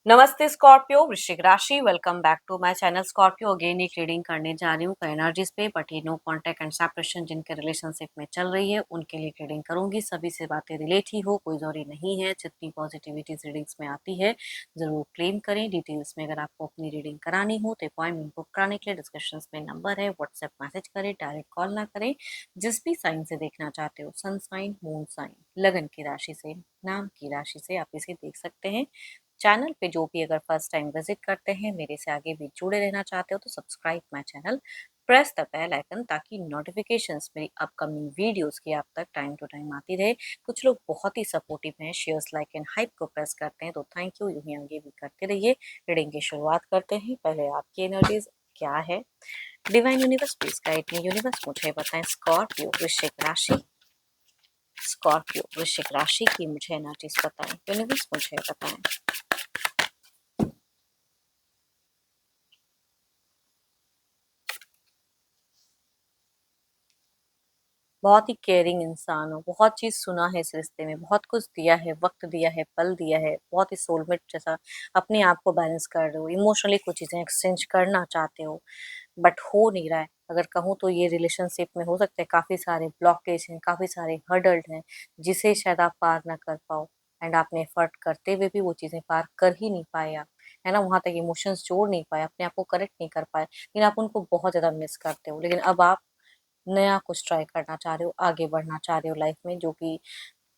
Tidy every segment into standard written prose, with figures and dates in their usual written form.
नमस्ते स्कॉर्पियो, वृश्चिक राशि। Welcome back to my channel Scorpio. Again एक रीडिंग करने जा रही हूँ एनर्जीज पे, बट ये नो कॉन्टैक्ट एंड सेपरेशन जिनके रिलेशनशिप में चल रही है उनके लिए रीडिंग करूंगी। सभी से बातें रिलेट ही हो, कोई जरूरी नहीं है। जितनी पॉजिटिविटी रीडिंग्स में आती है जरूर क्लेम करें। डिटेल्स में अगर आपको अपनी रीडिंग करानी हो तो अपॉइंटमेंट बुक कराने के लिए डिस्क्रिप्शन में नंबर है, व्हाट्सएप मैसेज करें, डायरेक्ट कॉल ना करें। जिस भी साइन से देखना चाहते हो, सन साइन, मून साइन, लगन की राशि से, नाम की राशि से आप इसे देख सकते हैं। चैनल पे जो भी अगर फर्स्ट टाइम विजिट करते हैं, मेरे से आगे भी जुड़े रहना चाहते हो तो subscribe my channel, press the bell icon ताकि नोटिफिकेशंस मेरी अपकमिंग वीडियोस की आप तक टाइम टू टाइम आती रहे। कुछ लोग बहुत ही सपोर्टिव हैं, शेयर्स, लाइक एंड हाइप को प्रेस करते हैं, तो थैंक यू। यूं ही आगे भी करते रहिए। रीडिंग की शुरुआत करते हैं। पहले आपकी एनर्जीज क्या है। Divine universe please guide me. Universe मुझे बताएं, स्कॉर्पियो वृश्चिक राशि, स्कॉर्पियो वृश्चिक राशि की मुझे एनर्जीज बताएं। यूनिवर्स मुझे बताएं। बहुत ही केयरिंग इंसान हो, बहुत चीज सुना है इस रिश्ते में, बहुत कुछ दिया है, वक्त दिया है, पल दिया है, बहुत ही सोलमेट जैसा अपने आप को बैलेंस कर रहे हो। इमोशनली कुछ चीजें एक्सचेंज करना चाहते हो बट हो नहीं रहा है। अगर कहूँ तो ये रिलेशनशिप में हो सकता है काफी सारे ब्लॉकेज हैं, काफी सारे हर्डल हैं जिसे शायद आप पार ना कर पाओ। एंड आपने एफर्ट करते हुए भी वो चीजें पार कर ही नहीं पाए आप, है ना। वहां तक इमोशंस जोड़ नहीं पाए, अपने आप को करेक्ट नहीं कर पाए, लेकिन आप उनको बहुत ज्यादा मिस करते हो। लेकिन अब आप नया कुछ ट्राई करना चाह रहे हो, आगे बढ़ना चाह रहे हो लाइफ में, जो कि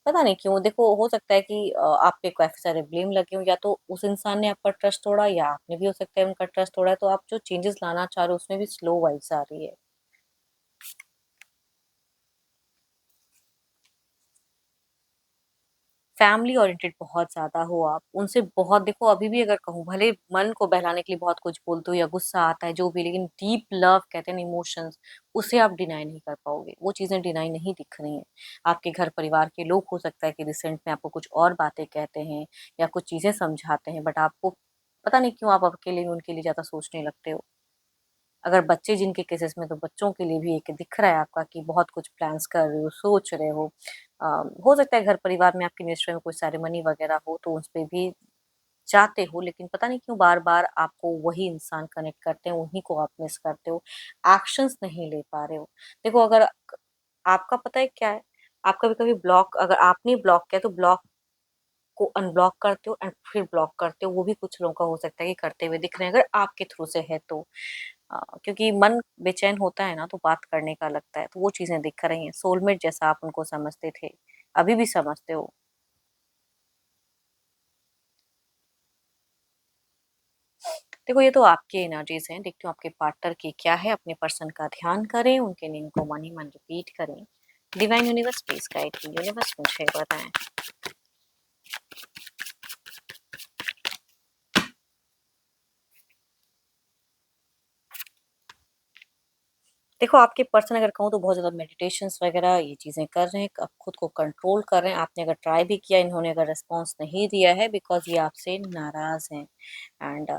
पता नहीं क्यों। देखो, हो सकता है कि आप पे काफी सारे ब्लेम लगे हो, या तो उस इंसान ने आपका ट्रस्ट तोड़ा या आपने भी हो सकता है उनका ट्रस्ट तोड़ा है। तो आप जो चेंजेस लाना चाह रहे हो उसमें भी स्लो वाइब्स आ रही है। फैमिली ओरिएंटेड बहुत ज्यादा हो आप उनसे, बहुत। देखो, अभी भी अगर कहूँ, भले मन को बहलाने के लिए बहुत कुछ बोलते हो या गुस्सा आता है जो भी, लेकिन डीप लव कहते हैं इमोशंस, उसे आप डिनाई नहीं कर पाओगे। वो चीजें डिनाई नहीं दिख रही हैं। आपके घर परिवार के लोग हो सकता है कि रिसेंट में आपको कुछ और बातें कहते हैं या कुछ चीजें समझाते हैं, बट आपको पता नहीं क्यों आप अकेले में उनके लिए ज्यादा सोचने लगते हो। अगर बच्चे जिनके केसेस में, तो बच्चों के लिए भी एक दिख रहा है आपका कि बहुत कुछ प्लान्स कर रहे हो, सोच रहे हो। हो सकता है घर परिवार में आपके मिनिस्ट्री में कुछ सेरेमनी वगैरह हो तो उस पे भी जाते हो, लेकिन पता नहीं क्यों बार बार आपको वही इंसान कनेक्ट करते हैं, उन्हीं को आप मिस करते हो। एक्शंस नहीं ले पा रहे हो। देखो, अगर आपका पता है क्या है, आप कभी कभी ब्लॉक, अगर आपने ब्लॉक किया तो ब्लॉक को अनब्लॉक करते हो एंड फिर ब्लॉक करते हो। वो भी कुछ लोगों का हो सकता है कि करते हुए दिख रहे हैं, अगर आपके थ्रू से है तो। क्योंकि मन बेचैन होता है ना, तो बात करने का लगता है, तो वो चीजें दिख रही हैं। सोलमेट जैसा आप उनको समझते थे, अभी भी समझते हो। देखो, ये तो आपकी एनर्जीज हैं, देखती हूँ आपके पार्टनर की क्या है। अपने पर्सन का ध्यान करें, उनके नेम को मन ही मन रिपीट करें। डिवाइन यूनिवर्स प्लीज गाइड की। यूनिवर्स मुझे बताएं। देखो, आपके पर्सन अगर कहूँ तो बहुत ज़्यादा मेडिटेशंस वगैरह ये चीज़ें कर रहे हैं, अब खुद को कंट्रोल कर रहे हैं। आपने अगर ट्राई भी किया, इन्होंने अगर रिस्पॉन्स नहीं दिया है, बिकॉज ये आपसे नाराज़ हैं। एंड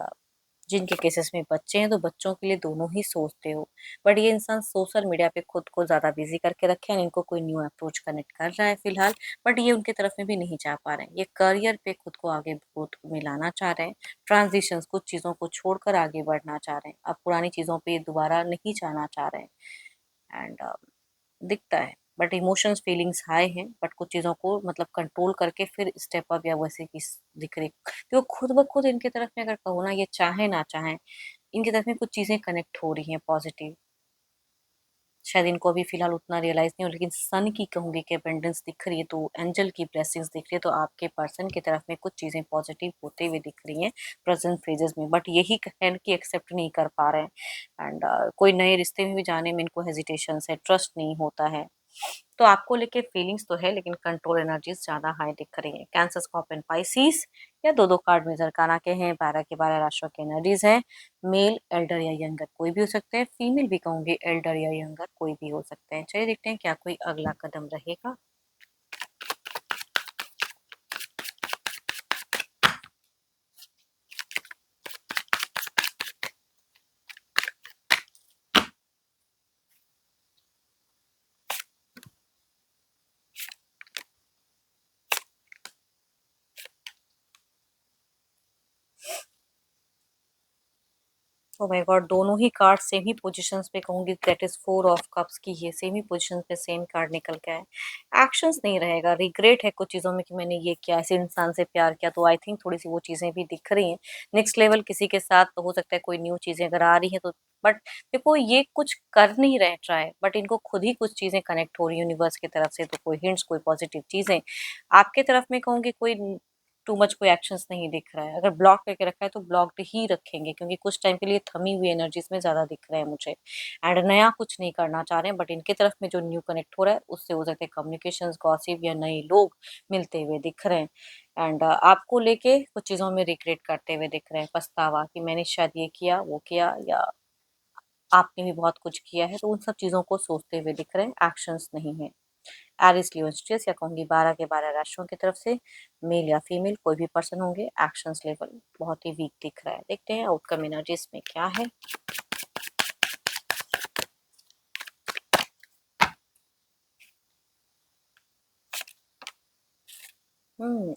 जिनके केसेस में बच्चे हैं तो बच्चों के लिए दोनों ही सोचते हो, बट ये इंसान सोशल मीडिया पे खुद को ज़्यादा बिजी करके रखे हैं। इनको कोई न्यू अप्रोच कनेक्ट कर रहा है फिलहाल, बट ये उनके तरफ में भी नहीं जा पा रहे हैं। ये करियर पे खुद को आगे ग्रोथ में लाना चाह रहे हैं। ट्रांजिशंस, कुछ चीज़ों को छोड़कर आगे बढ़ना चाह रहे हैं। अब पुरानी चीज़ों पे दोबारा नहीं जाना चाह रहे हैं। एंड दिखता है, बट इमोशंस, फीलिंग्स हाई हैं, बट कुछ चीज़ों को मतलब कंट्रोल करके फिर स्टेप अप या वैसे की दिख रही। तो खुद ब खुद इनके तरफ में अगर कहो ना, ये चाहे ना चाहे, इनकी तरफ में कुछ चीज़ें कनेक्ट हो रही हैं पॉजिटिव। शायद इनको अभी फिलहाल उतना रियलाइज नहीं हो, लेकिन सन की कहूंगी कि अबेंडेंस दिख रही है, तो एंजल की ब्लेसिंग्स दिख रही है, तो आपके पर्सन की तरफ में कुछ चीजें पॉजिटिव होते हुए दिख रही हैं प्रेजेंट फेजेस में, बट यही है कि एक्सेप्ट नहीं कर पा रहे हैं। एंड कोई नए रिश्ते में भी जाने में इनको हेजिटेशन है, ट्रस्ट नहीं होता है। तो आपको लेके फीलिंग्स तो है, लेकिन कंट्रोल एनर्जीज ज्यादा हाई दिख रही है। कैंसर, स्कॉर्पियन, पाइसिस, या दो दो कार्ड मेजर काना के हैं। 12 के 12 राशियों की एनर्जीज हैं। मेल, एल्डर या यंगर कोई भी हो सकते हैं। फीमेल भी कहूंगी, एल्डर या यंगर कोई भी हो सकते हैं। चलिए देखते हैं क्या कोई अगला कदम रहेगा। Oh my God! दोनों ही कार्ड सेम ही पोज़ीशंस पे कहूँगी, दैट इज़ 4 ऑफ कप्स की ये सेम ही पोज़ीशन पे सेम कार्ड निकल के आए। एक्शंस नहीं रहेगा, रिग्रेट है कुछ चीज़ों में कि मैंने ये किया, ऐसे इंसान से प्यार किया, तो आई थिंक थोड़ी-सी वो चीज़ें भी दिख रही हैं। नेक्स्ट लेवल किसी के साथ तो हो सकता है कोई न्यू चीज़ें अगर आ रही हैं तो, बट देखो ये कुछ कर नहीं रहे ट्राई, बट इनको खुद ही कुछ चीज़ें कनेक्ट हो रही हैं यूनिवर्स की तरफ से, तो कोई हिंट्स, कोई पॉज़िटिव चीज़ें। आपके तरफ में कहूँगी कोई टू मच कोई एक्शंस नहीं दिख रहा है। अगर ब्लॉक करके रखा है तो ब्लॉक्ड ही रखेंगे, क्योंकि कुछ टाइम के लिए थमी हुई एनर्जीज़ में ज़्यादा दिख रहे हैं मुझे। एंड नया कुछ नहीं करना चाह रहे हैं, बट इनके तरफ में जो न्यू कनेक्ट हो रहा है उससे हो सकता है कम्युनिकेशंस, गॉसिप या नए लोग मिलते हुए दिख रहे हैं। एंड आपको लेके कुछ चीज़ों में रिग्रेट करते हुए दिख रहे हैं, पछतावा कि मैंने शायद ये किया, वो किया, या आपने भी बहुत कुछ किया है, तो उन सब चीज़ों को सोचते हुए दिख रहे हैं, एक्शंस नहीं है। एरिस, लियो, स्ट्रेस या कहूँगी 12 के 12 राशियों की तरफ से मेल या फीमेल कोई भी पर्सन होंगे, एक्शंस लेवल बहुत ही वीक दिख रहा है। देखते हैं आउटकम एनर्जीज में क्या है।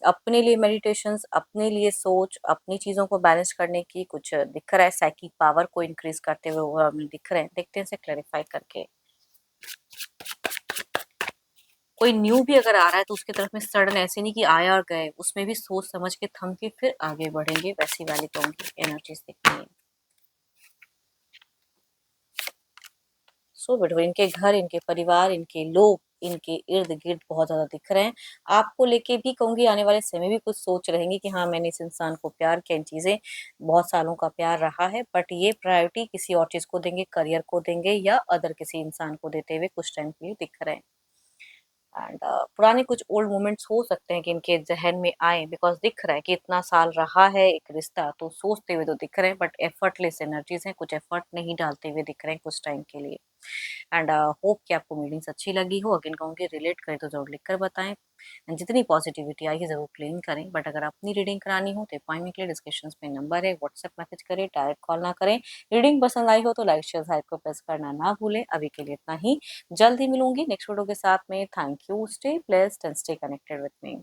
अपने लिए मेडिटेशंस, अपने लिए सोच, अपनी चीज़ों को बैलेंस करने की कुछ दिख रहा है, साइकिक पावर को इंक्रीज करते हुए ओवरऑल में दिख रहे हैं। देखते हैं इसे क्लैरिफाई करके। कोई न्यू भी अगर आ रहा है तो उसकी तरफ में सडन ऐसे नहीं कि आया और गए, उसमें भी सोच समझ के थम के फिर आगे बढ़ेंगे, वैसी वाली कहूँगी एनर्जीज दिखती हैं। सो ब्यूटीफुल, इनके घर, इनके परिवार, इनके लोग, इनके इर्द-गिर्द बहुत ज़्यादा दिख रहे हैं। आपको लेके भी कहूँगी आने वाले समय में भी कुछ सोच रहेंगी कि हाँ, मैंने इस इंसान को प्यार किया, इन चीज़ें बहुत सालों का प्यार रहा है, बट ये प्रायोरिटी किसी और चीज़ को देंगे, करियर को देंगे या अदर किसी इंसान को देते हुए कुछ टाइम के लिए दिख रहे हैं। एंड पुराने कुछ ओल्ड मोमेंट्स हो सकते हैं कि इनके ज़हन में आए, बिकॉज़ दिख रहा है कि इतना साल रहा है एक रिश्ता, तो सोचते हुए तो दिख रहे हैं, बट एफर्टलेस एनर्जीज़ हैं, कुछ एफर्ट नहीं डालते हुए दिख रहे हैं कुछ टाइम के लिए। एंड होप कि आपको मीटिंग्स अच्छी लगी हो। अगेन कहूँगी रिलेट करें तो ज़रूर लिख कर बताएँ। एंड जितनी पॉजिटिविटी आई है ज़रूर क्लेम करें। बट अगर अपनी रीडिंग करानी हो तो अपॉइंटमेंट के लिए डिस्क्रिप्शंस में नंबर है, व्हाट्सएप मैसेज करें, डायरेक्ट कॉल ना करें। रीडिंग पसंद आई हो तो लाइक, शेयर, हाइप को प्रेस करना ना भूलें। अभी के लिए इतना ही। जल्द ही मिलूँगी नेक्स्ट वीडियो के साथ में। Thank you. Stay blessed and stay connected with me.